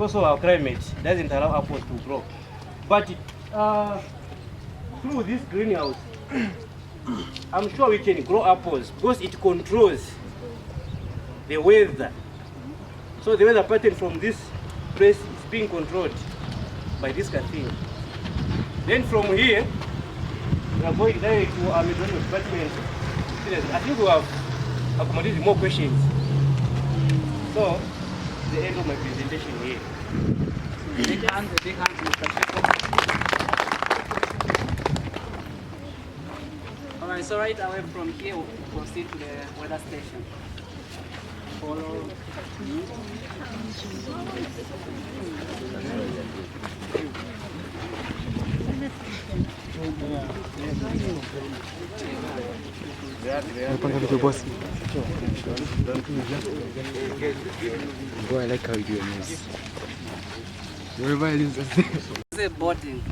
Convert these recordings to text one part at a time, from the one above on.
because of our climate doesn't allow apples to grow. But through this greenhouse, I'm sure we can grow apples because it controls the weather. So the weather pattern from this place is being controlled by this kind of thing. Then from here, we are going direct to our meteorology department. I think we have accommodated more questions. So, the end of my presentation here. Big hand, Mr. Chico. All right, so right away from here, we'll proceed to the weather station. Follow. Boy, I like how you do this. Wherever it is. The boarding.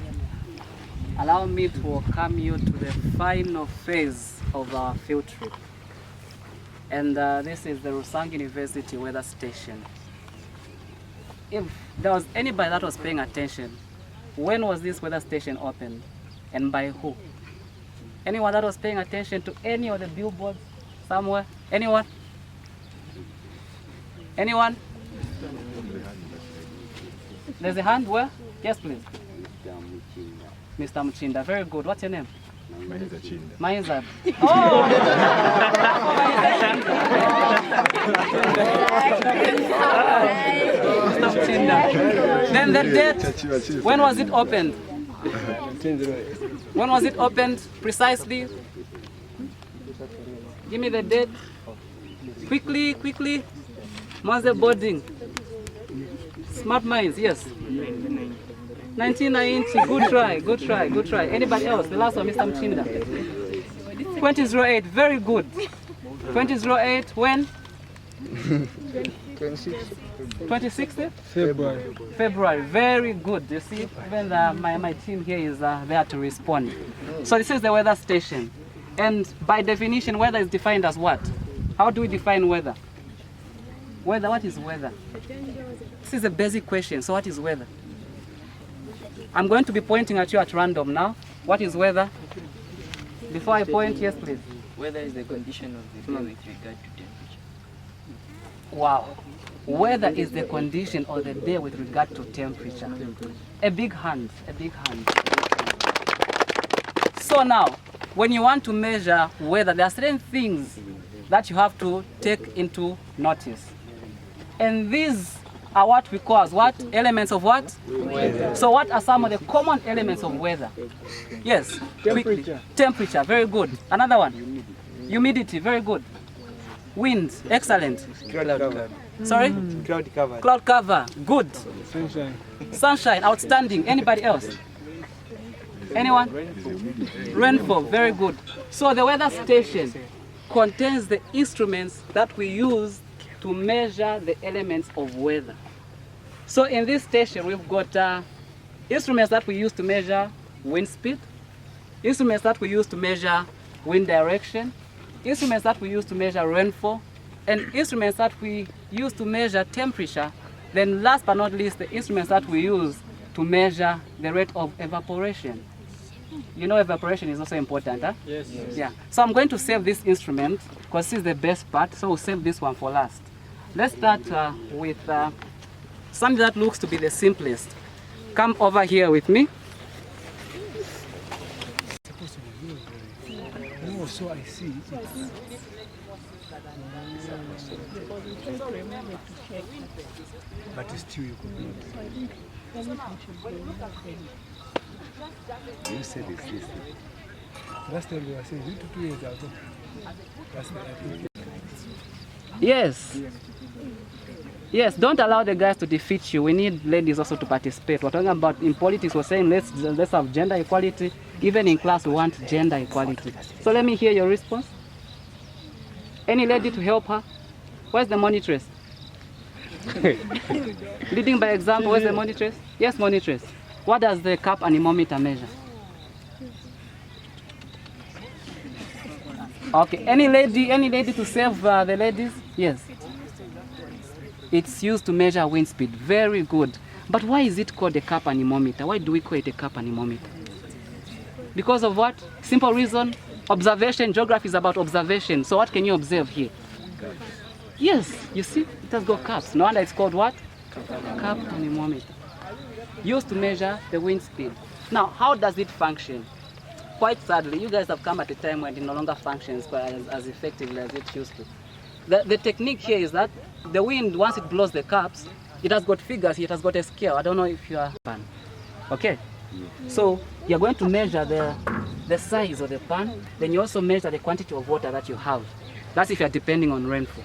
Allow me to welcome you to the final phase of our field trip. And this is the Rusangu University weather station. If there was anybody that was paying attention, when was this weather station opened and by who? Anyone that was paying attention to any of the billboards somewhere? Anyone? Anyone? There's a hand where? Yes, please. Mr. Mchinda, very good. What's your name? Mainza. Oh! Mr. Mchinda. Then the date, when was it opened? When was it opened precisely? Give me the date. Quickly, quickly. Master boarding. Smart minds, yes. 1990, good try, good try, good try. Anybody else? The last one, Mr. Mchinda. 2008, very good. 2008, when? 2016? February. February, very good. You see, even my team here is there to respond. So this is the weather station. And by definition, weather is defined as what? How do we define weather? Weather, what is weather? This is a basic question. So what is weather? I'm going to be pointing at you at random now. What is weather? Before I point, yes please. Weather is the condition of the day with regard to temperature. Wow. Weather is the condition of the day with regard to temperature. A big hand, a big hand. So now, when you want to measure weather, there are certain things that you have to take into notice. And these are what we call as what? Elements of what? Weather. So what are some of the common elements of weather? Yes. Temperature. Temperature, very good. Another one? Humidity, very good. Wind, excellent. Cloud cover. Sorry? Cloud cover. Cloud cover, good. Sunshine. Sunshine, outstanding. Anybody else? Anyone? Rainfall, very good. So the weather station contains the instruments that we use to measure the elements of weather. So in this station, we've got instruments that we use to measure wind speed, instruments that we use to measure wind direction, instruments that we use to measure rainfall, and instruments that we use to measure temperature. Then last but not least, the instruments that we use to measure the rate of evaporation. You know evaporation is also important, huh? Yes. Yeah. So I'm going to save this instrument because this is the best part, so we'll save this one for last. Let's start with something that looks to be the simplest. Come over here with me. Oh, so I see. But still you could do You said it's this. Last time you were saying, you took 2 years ago. That's the idea. Yes. Yes, don't allow the guys to defeat you. We need ladies also to participate. We're talking about in politics, we're saying let's have gender equality. Even in class, we want gender equality. So let me hear your response. Any lady to help her? Where's the monitress? Leading by example, where's the monitress? Yes, monitress. What does the cup anemometer measure? Okay, any lady to save the ladies? Yes. It's used to measure wind speed. Very good. But why is it called a cap anemometer? Why do we call it a cap anemometer? Because of what? Simple reason. Observation. Geography is about observation. So what can you observe here? Yes, you see, it has got caps. No wonder it's called what? Cap anemometer. Used to measure the wind speed. Now, how does it function? Quite sadly, you guys have come at a time when it no longer functions as effectively as it used to. The technique here is that the wind, once it blows the caps, it has got figures, it has got a scale. I don't know if you are pan. Okay? So you're going to measure the size of the pan, then you also measure the quantity of water that you have. That's if you're depending on rainfall.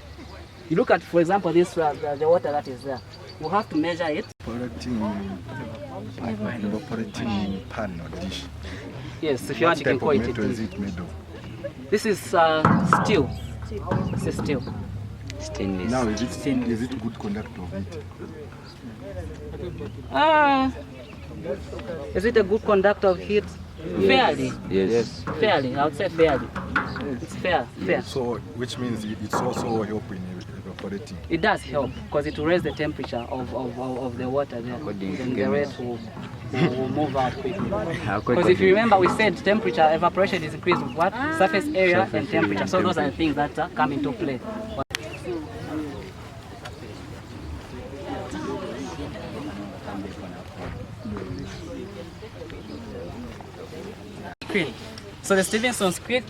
You look at, for example, this the water that is there. You have to measure it. Operating pan or dish. Yes, if you want, you can call it. What is it made of? This is steel. This is steel. Stainless. Now, is it good conductor of it? Is it a good conductor of heat? Fairly. Yes. Fairly, I would say fairly. It's fair. So, which means it's also helping evaporating. It does help because it will raise the temperature of the water there. Then the rate will move out quickly. Because if you remember, we said temperature, evaporation is increased with what? Surface area and temperature. So those are the things that come into play. So the Stevenson screen,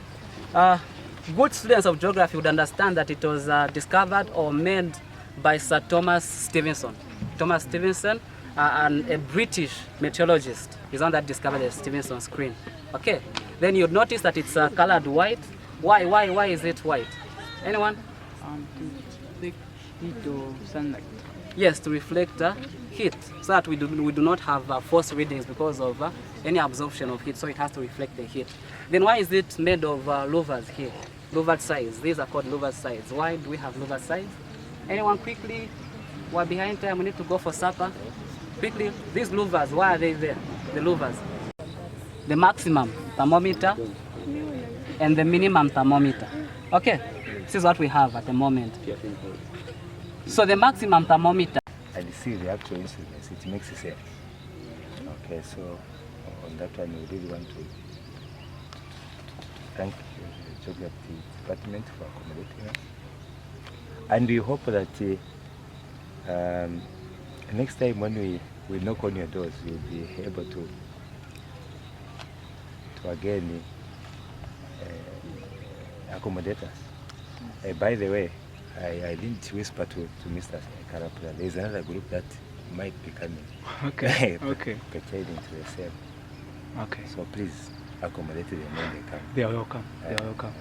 good students of geography would understand that it was discovered or made by Sir Thomas Stevenson. Thomas Stevenson, a British meteorologist, is one that discovered the Stevenson screen. Okay, then you'd notice that it's colored white. Why is it white? Anyone? To reflect heat or sunlight. Yes, to reflect heat, so that we do not have false readings because of any absorption of heat, so it has to reflect the heat. Then why is it made of louvers here? Louvered sides. These are called louvered sides. Why do we have louvered sides? Anyone quickly? We're behind time, we need to go for supper. Quickly, these louvers, why are they there? The louvers. The maximum thermometer and the minimum thermometer. Okay, this is what we have at the moment. So the maximum thermometer. And see the actual incidence, it makes sense. Okay, so on that one, we really want to thank the Geography Department for accommodating us. And we hope that next time when we knock on your doors, you'll be able to again accommodate us. By the way, I didn't whisper to Mr. Karapura. There is another group that might be coming. Okay. Pertaining to the same. Okay. So please accommodate them when they come. They are welcome. They are welcome.